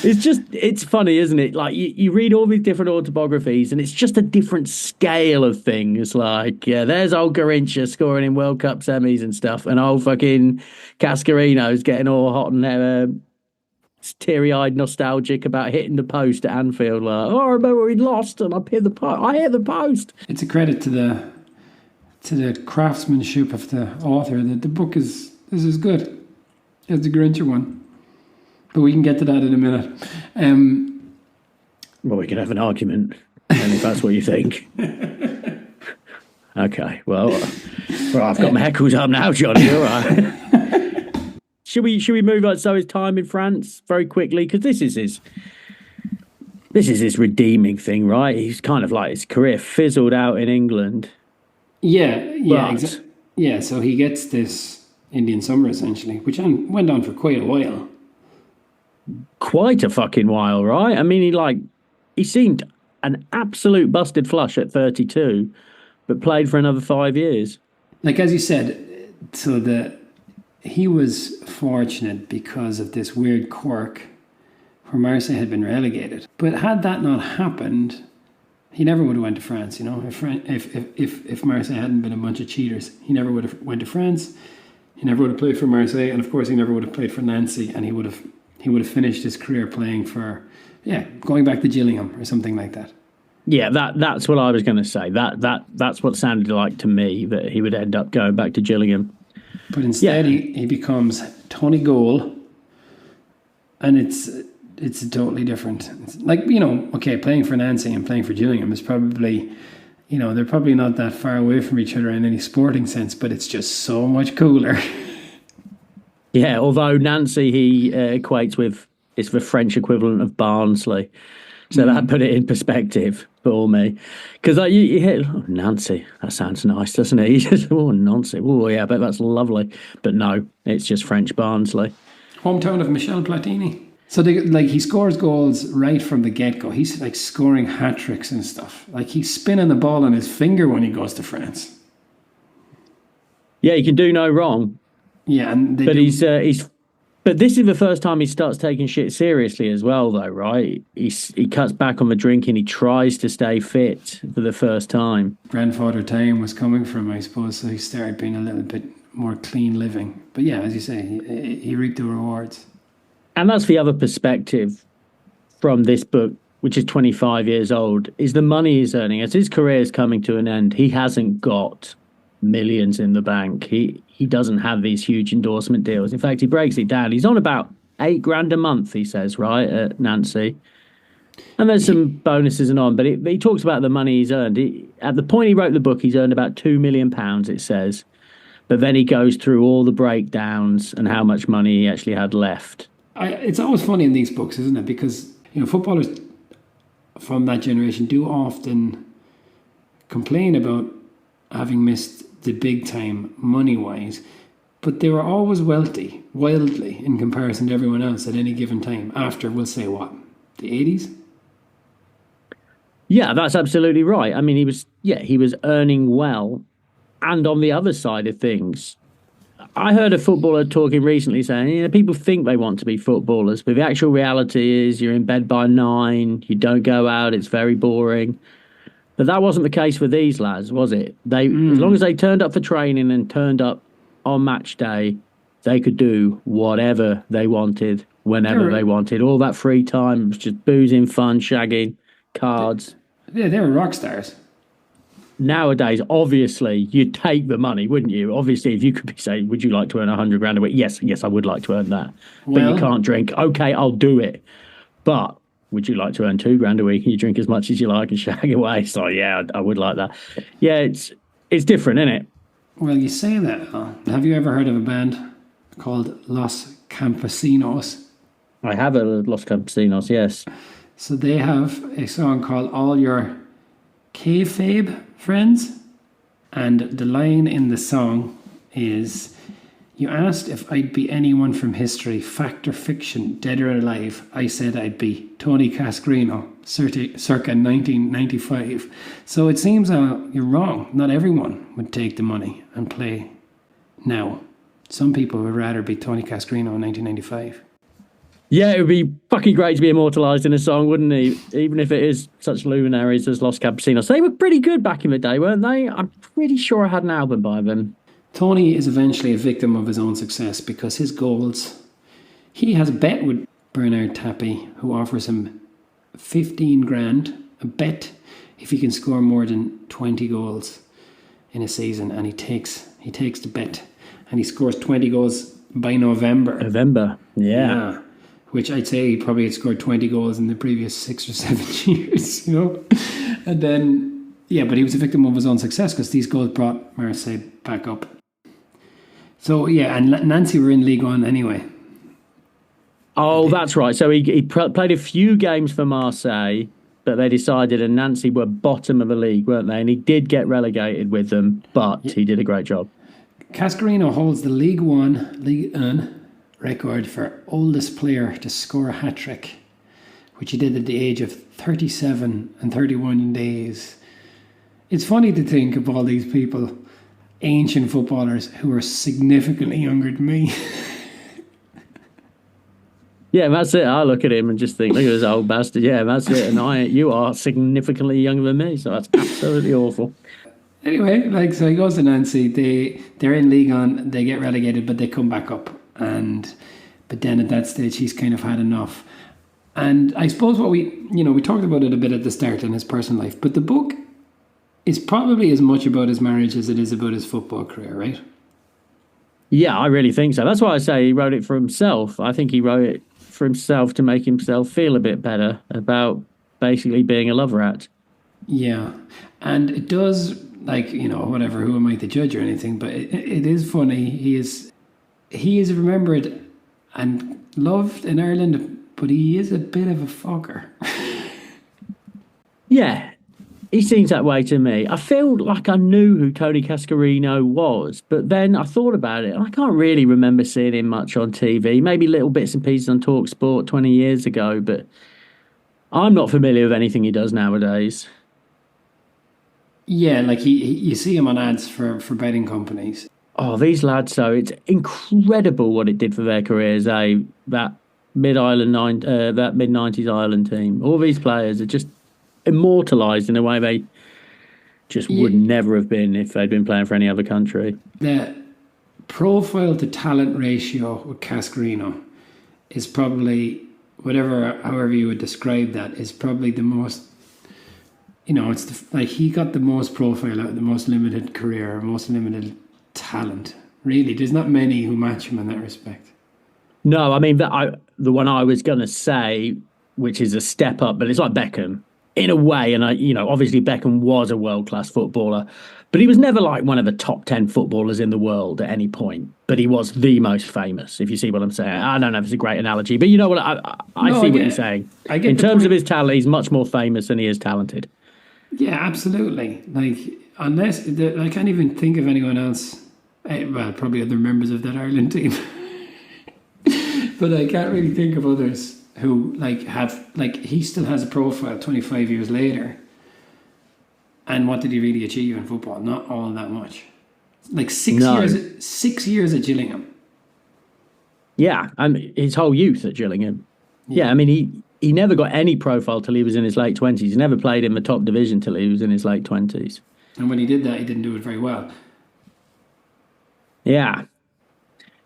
It's funny, isn't it? Like, you read all these different autobiographies, and it's just a different scale of things. Like, yeah, there's old Garrincha scoring in World Cup semis and stuff, and old fucking Cascarino's getting all hot and teary-eyed, nostalgic about hitting the post at Anfield. Like, I remember we lost and I hit the post. It's a credit to the craftsmanship of the author that the book is good. It's a Grincher one, but we can get to that in a minute. Well, we can have an argument, and if that's what you think. Okay, well, I've got my heckles up now, Johnny. All right. Should we move on? So his time in France very quickly, because this is his redeeming thing, right? He's kind of like his career fizzled out in England. Yeah. So he gets this Indian summer essentially, which went on for quite a while. Quite a fucking while, right? I mean, he seemed an absolute busted flush at 32, but played for another 5 years. Like as you said, so he was fortunate because of this weird quirk where Marseille had been relegated. But had that not happened, he never would have went to France, If Marseille hadn't been a bunch of cheaters, he never would have went to France. He never would have played for Marseille, and of course he never would have played for Nancy, and he would have finished his career playing for, going back to Gillingham or something like that. Yeah, that's what I was going to say. That's what sounded like to me, that he would end up going back to Gillingham. But instead, he becomes Tony Goal, and it's totally different. It's like, playing for Nancy and playing for Gillingham is probably, they're probably not that far away from each other in any sporting sense, but it's just so much cooler. Yeah, although Nancy he equates with, it's the French equivalent of Barnsley. So that put it in perspective for me. Because you hear, Nancy, that sounds nice, doesn't it? You just, Nancy, yeah, I bet that's lovely. But no, it's just French Barnsley. Hometown of Michel Platini. So he scores goals right from the get-go. He's scoring hat-tricks and stuff. He's spinning the ball on his finger when he goes to France. Yeah, he can do no wrong. Yeah, and But but this is the first time he starts taking shit seriously as well, though, right? He cuts back on the drinking. He tries to stay fit for the first time. grandfather time was coming from, I suppose, so he started being a little bit more clean living. But yeah, as you say, he reaped the rewards. And that's the other perspective from this book, which is 25 years old, is the money he's earning. As his career is coming to an end, he hasn't got millions in the bank. He doesn't have these huge endorsement deals. In fact, he breaks it down. He's on about $8,000 a month, he says, right, at Nancy. And there's some bonuses and on, but he talks about the money he's earned. At the point he wrote the book, he's earned about £2 million, it says. But then he goes through all the breakdowns and how much money he actually had left. It's always funny in these books, isn't it? Because, footballers from that generation do often complain about having missed the big time money-wise, but they were always wealthy, wildly, in comparison to everyone else at any given time after, we'll say, what, the 80s? Yeah, that's absolutely right. I mean, he was earning well. And on the other side of things, I heard a footballer talking recently saying, people think they want to be footballers, but the actual reality is you're in bed by 9, you don't go out, it's very boring. But that wasn't the case for these lads, was it? As long as they turned up for training and turned up on match day, they could do whatever they wanted, whenever they wanted. All that free time was just boozing, fun, shagging, cards. Yeah, they were rock stars. Nowadays, obviously, you'd take the money, wouldn't you? Obviously, if you could be saying, would you like to earn $100,000 a week? Yes, I would like to earn that. But you can't drink. Okay, I'll do it. But would you like to earn $2,000 a week and you drink as much as you like and shag away? So yeah, I would like that. Yeah, it's different, isn't it? Well, you say that. Have you ever heard of a band called Los Campesinos? I have a Los Campesinos, yes. So they have a song called All Your Kayfabe Friends. And the line in the song is, you asked if I'd be anyone from history, fact or fiction, dead or alive. I said I'd be Tony Cascarino, circa 1995. So it seems you're wrong. Not everyone would take the money and play now. Some people would rather be Tony Cascarino in 1995. Yeah, it would be fucking great to be immortalised in a song, wouldn't it? Even if it is such luminaries as Los Campesinos. They were pretty good back in the day, weren't they? I'm pretty sure I had an album by them. Tony is eventually a victim of his own success because his goals... He has a bet with Bernard Tapie, who offers him 15 grand, a bet if he can score more than 20 goals in a season, and he takes the bet, and he scores 20 goals by November. Yeah. Which I'd say he probably had scored 20 goals in the previous 6 or 7 years, And then, but he was a victim of his own success because these goals brought Marseille back up. So, and Nancy were in League One anyway. Oh, that's right. So he played a few games for Marseille, but they decided, and Nancy were bottom of the league, weren't they? And he did get relegated with them, but he did a great job. Cascarino holds the League One record for oldest player to score a hat-trick, which he did at the age of 37 and 31 days. It's funny to think of all these people, ancient footballers, who are significantly younger than me. Yeah, that's it. I look at him and just think, look at this old bastard. Yeah, that's it. And you are significantly younger than me, so that's absolutely awful. Anyway, so he goes to Nancy. They're in League On. They get relegated, but they come back up. But then at that stage, he's kind of had enough. And I suppose what we talked about it a bit at the start in his personal life, but the book is probably as much about his marriage as it is about his football career, right? Yeah, I really think so. That's why I say he wrote it for himself. I think he wrote it for himself to make himself feel a bit better about basically being a love rat. Yeah, and it does, whatever, who am I to judge or anything, but it is funny. He is remembered and loved in Ireland, but he is a bit of a fucker. Yeah, he seems that way to me. I feel like I knew who Tony Cascarino was, but then I thought about it, and I can't really remember seeing him much on TV. Maybe little bits and pieces on TalkSport 20 years ago, but I'm not familiar with anything he does nowadays. Yeah, you see him on ads for betting companies. Oh, these lads, so it's incredible what it did for their careers, that that mid-90s Ireland team. All these players are just immortalised in a way they just would Yeah, never have been if they'd been playing for any other country. the profile to talent ratio with Cascarino is probably, however you would describe that, is probably the most, it's like he got the most profile out of the most limited career, most limited talent. Really, there's not many who match him in that respect. No, I mean the one I was going to say, which is a step up, but it's like Beckham in a way. And obviously Beckham was a world-class footballer, but he was never like one of the top 10 footballers in the world at any point. But he was the most famous, if you see what I'm saying. I don't know if it's a great analogy, but you know what? I No, see what you're saying. I get In the terms point. of his talent, he's much more famous than he is talented. Yeah, absolutely. Like, I can't even think of anyone else. Well, probably other members of that Ireland team, but I can't really think of others who he still has a profile 25 years later. And what did he really achieve in football? Not all that much. Like 6 No. years. 6 years at Gillingham. Yeah, and his whole youth at Gillingham. Yeah, I mean, he never got any profile till he was in his late 20s. He never played in the top division till he was in his late 20s. And when he did that, he didn't do it very well. Yeah.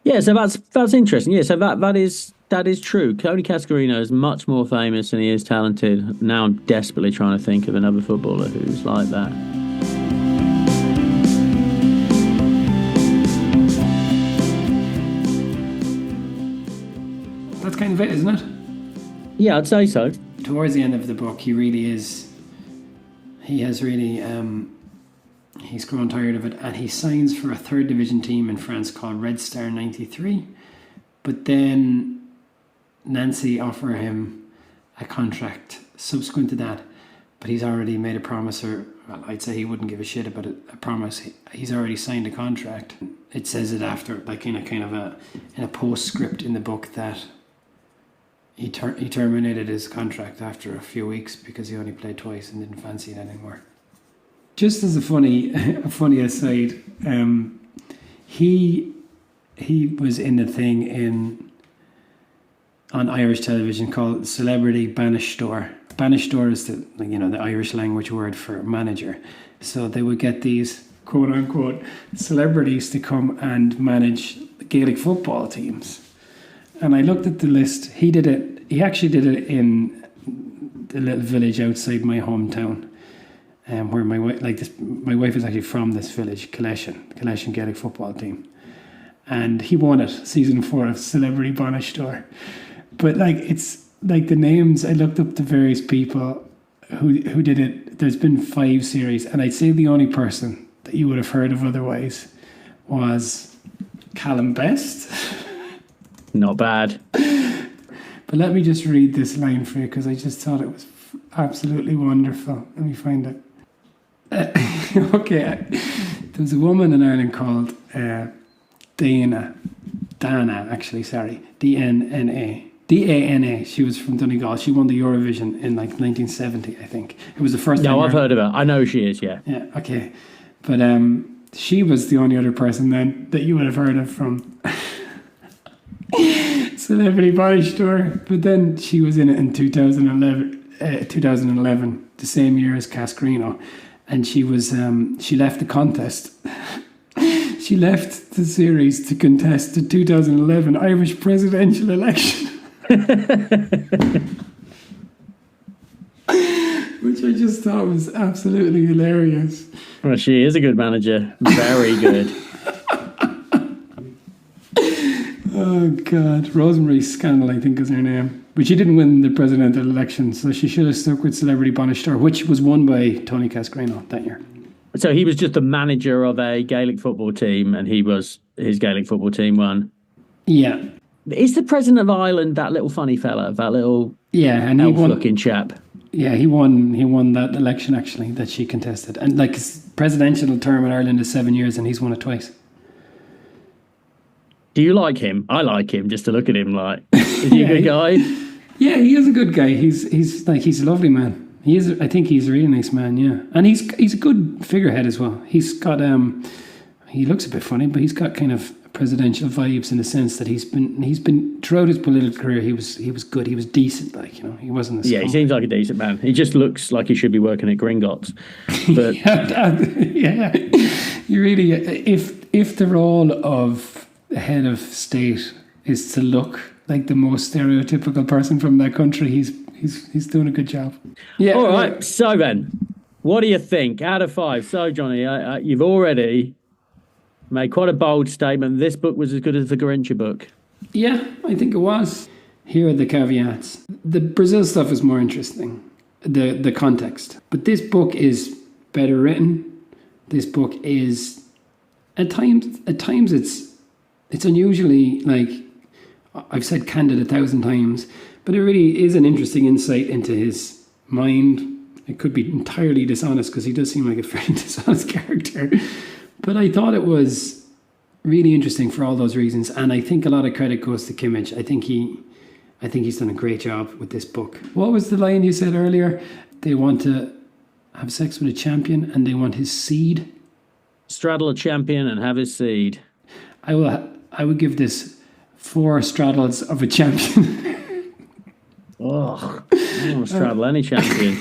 Yeah, so that's interesting. Yeah, so that is true. Tony Cascarino is much more famous than he is talented. Now I'm desperately trying to think of another footballer who's like that. That's kind of it, isn't it? Yeah, I'd say so. Towards the end of the book, he has really, he's grown tired of it, and he signs for a third division team in France called Red Star 93. But then Nancy offer him a contract subsequent to that, but he's already made a promise, or well, I'd say he wouldn't give a shit about a promise. He's already signed a contract. It says it after, like in a postscript in the book, that he terminated his contract after a few weeks because he only played twice and didn't fancy it anymore. Just as a funny aside, he was in a thing on Irish television called Celebrity Banistor. Banistor is the Irish language word for manager. So they would get these quote unquote celebrities to come and manage Gaelic football teams. And I looked at the list. He actually did it in the little village outside my hometown, where my wife is actually from this village, Kaleshin Gaelic football team. And he won it, season 4 of Celebrity Banistor. But it's like the names, I looked up the various people who did it. There's been 5 series, and I'd say the only person that you would have heard of otherwise was Callum Best. Not bad. But let me just read this line for you, because I just thought it was absolutely wonderful. Let me find it. Okay, there was a woman in Ireland called Dana, D-A-N-A. She was from Donegal. She won the Eurovision in 1970, I think. It was the first time. No, I've heard of her. I know who she is, yeah. Yeah, okay. But she was the only other person then that you would have heard of from Celebrity Body Store. But then she was in it in 2011, the same year as Cascarino. And she was she left the contest. She left the series to contest the 2011 Irish presidential election. Which I just thought was absolutely hilarious. Well, she is a good manager. Very good. Oh, God. Rosemary Scandal, I think is her name. But she didn't win the presidential election, so she should have stuck with Celebrity Banistor, which was won by Tony Cascarino that year. So he was just the manager of a Gaelic football team, and his Gaelic football team won. Yeah. Is the president of Ireland that little funny fella, that little and elf-looking chap? Yeah, he won that election, actually, that she contested. And his presidential term in Ireland is 7 years, and he's won it twice. Do you like him? I like him just to look at him. Is he a good guy? Yeah, he is a good guy. He's a lovely man. I think he's a really nice man. Yeah, and he's a good figurehead as well. He's got he looks a bit funny, but he's got kind of presidential vibes in the sense that he's been throughout his political career. He was good. He was decent. Like, you know, he wasn't. Yeah, he seems like a decent man. He just looks like he should be working at Gringotts. But yeah, you really. If the role of the head of state is to look like the most stereotypical person from that country, he's doing a good job. Yeah. All right. So then, what do you think out of 5? So Johnny, you've already made quite a bold statement. This book was as good as the Garincha book. Yeah, I think it was. Here are the caveats. The Brazil stuff is more interesting, the context. But this book is better written. This book is, at times it's unusually, like, I've said candid 1,000 times, but it really is an interesting insight into his mind. It could be entirely dishonest because he does seem like a very dishonest character. But I thought it was really interesting for all those reasons, and I think a lot of credit goes to Kimmage. I think he's done a great job with this book. What was the line you said earlier? They want to have sex with a champion, and they want his seed. Straddle a champion and have his seed. I would give this 4 straddles of a champion. Oh, I don't want to straddle any champion.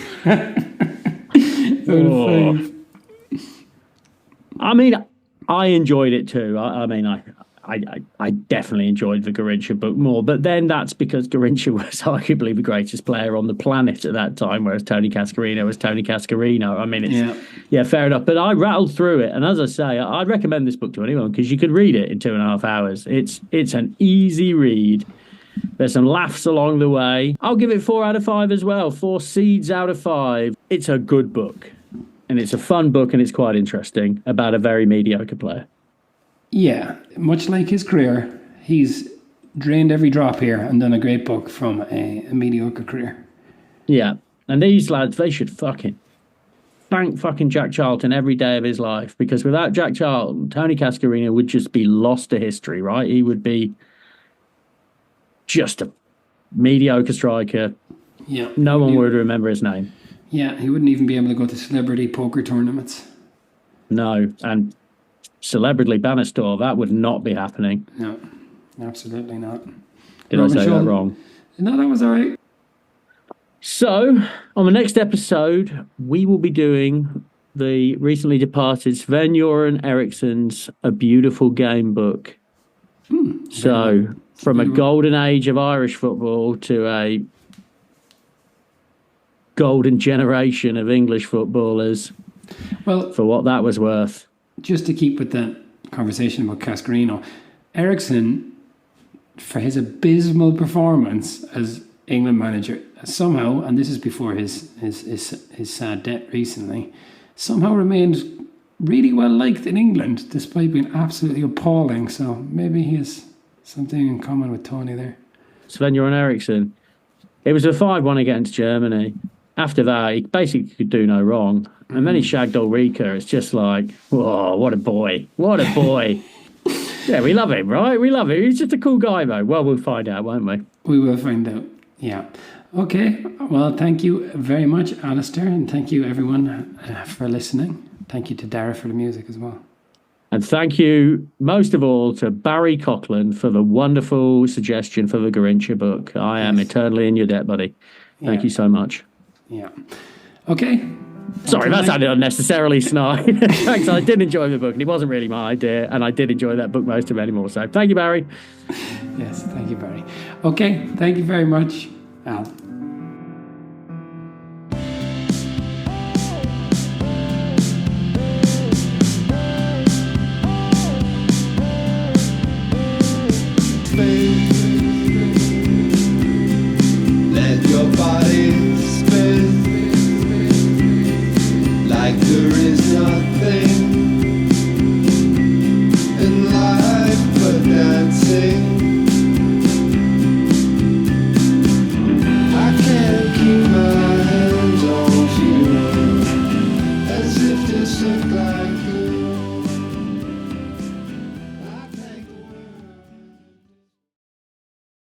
Oh. I mean, I enjoyed it too. I definitely enjoyed the Garincha book more, but then that's because Garincha was arguably the greatest player on the planet at that time, whereas Tony Cascarino was Tony Cascarino. I mean, it's fair enough. But I rattled through it, and as I say, I'd recommend this book to anyone because you could read it in 2.5 hours. It's an easy read. There's some laughs along the way. I'll give it 4 out of 5 as well. 4 seeds out of 5. It's a good book. And it's a fun book, and it's quite interesting about a very mediocre player. Yeah, much like his career, he's drained every drop here and done a great book from a mediocre career. Yeah, and these lads, they should fucking thank fucking Jack Charlton every day of his life, because without Jack Charlton, Tony Cascarino would just be lost to history, right? He would be just a mediocre striker. Yeah, no one would remember his name. Yeah, he wouldn't even be able to go to celebrity poker tournaments. No, and Celebrity Bannister, that would not be happening. No, absolutely not. Did I say that wrong? No, that was all right. So, on the next episode, we will be doing the recently departed Sven-Göran Eriksson's A Beautiful Game book. So, from a golden age of Irish football to a golden generation of English footballers, well, for what that was worth. Just to keep with that conversation about Cascarino, Eriksson, for his abysmal performance as England manager, somehow, and this is before his sad death recently, somehow remained really well liked in England, despite being absolutely appalling. So maybe he has something in common with Tony there. Sven-Göran Eriksson. It was a 5-1 against Germany. After that, he basically could do no wrong. And then he shagged Ulrika. It's just like, whoa, what a boy. What a boy. Yeah, we love him, right? We love him. He's just a cool guy, though. Well, we'll find out, won't we? We will find out, yeah. Okay, well, thank you very much, Alistair, and thank you, everyone, for listening. Thank you to Dara for the music as well. And thank you, most of all, to Barry Coughlin for the wonderful suggestion for the Garincha book. I am eternally in your debt, buddy. Thank you so much. Yeah. Okay. Sorry, that sounded unnecessarily snide. Thanks, I did enjoy the book, and it wasn't really my idea, and I did enjoy that book most of it anymore. So thank you, Barry. Yes, thank you, Barry. Okay, thank you very much, Al.